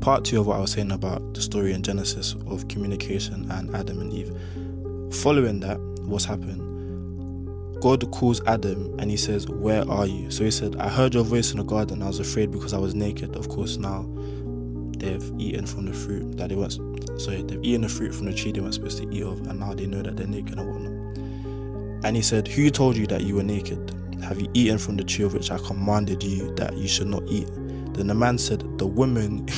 part two of what I was saying about the story in Genesis of communication and Adam and Eve. Following that, what's happened? God calls Adam and he says, "Where are you?" So he said, "I heard your voice in the garden. I was afraid because I was naked." Of course, now they've eaten from the fruit that they weren't. They've eaten the fruit from the tree they weren't supposed to eat of, and now they know that they're naked and whatnot. And he said, "Who told you that you were naked? Have you eaten from the tree of which I commanded you that you should not eat?" Then the man said, "The woman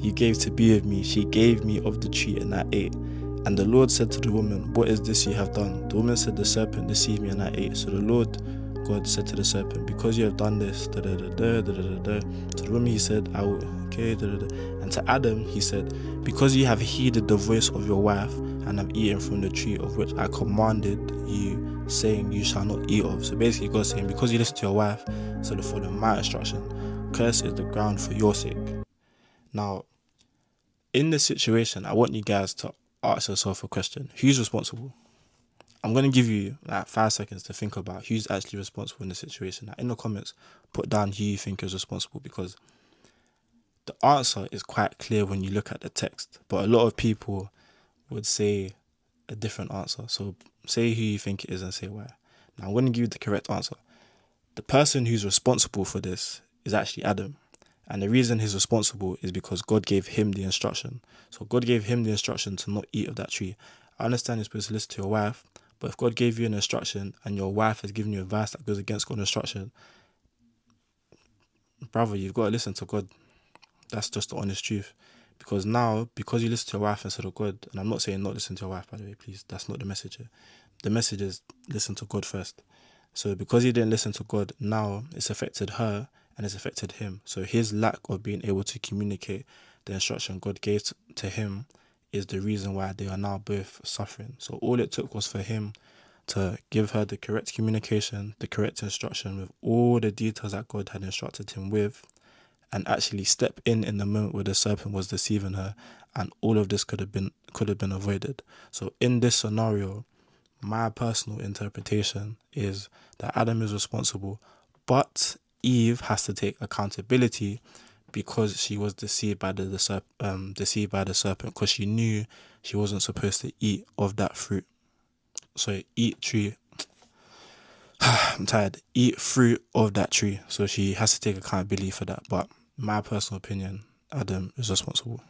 you gave to be with me, she gave me of the tree and I ate." And the Lord said to the woman, "What is this you have done?" The woman said, "The serpent deceived me and I ate." So the Lord God said to the serpent, "Because you have done this, da da da da da da da." To the woman he said, "I will," okay, da da da. And to Adam he said, "Because you have heeded the voice of your wife and have eaten from the tree of which I commanded you, saying you shall not eat of." So basically God's saying, because you listen to your wife instead of following my instruction, curse is the ground for your sake. Now, in this situation, I want you guys to ask yourself a question. Who's responsible? I'm going to give you like 5 seconds to think about who's actually responsible in the situation. Now, in the comments, put down who you think is responsible, because the answer is quite clear when you look at the text, but a lot of people would say a different answer. So say who you think it is and say why. Now, I'm going to give you the correct answer. The person who's responsible for this is actually Adam. And the reason he's responsible is because God gave him the instruction. So God gave him the instruction to not eat of that tree. I understand you're supposed to listen to your wife, but if God gave you an instruction and your wife has given you advice that goes against God's instruction, brother, you've got to listen to God. That's just the honest truth. Because you listen to your wife instead of God, and I'm not saying not listen to your wife, by the way, please. That's not the message here. The message is listen to God first. So because he didn't listen to God, now it's affected her and it's affected him. So his lack of being able to communicate the instruction God gave to him is the reason why they are now both suffering. So all it took was for him to give her the correct communication, the correct instruction with all the details that God had instructed him with, and actually step in the moment where the serpent was deceiving her, and all of this could have been avoided. So in this scenario, my personal interpretation is that Adam is responsible, but Eve has to take accountability because she was deceived by the serpent, because she knew she wasn't supposed to eat of that fruit. So eat fruit of that tree. So she has to take accountability for that. But my personal opinion, Adam is responsible.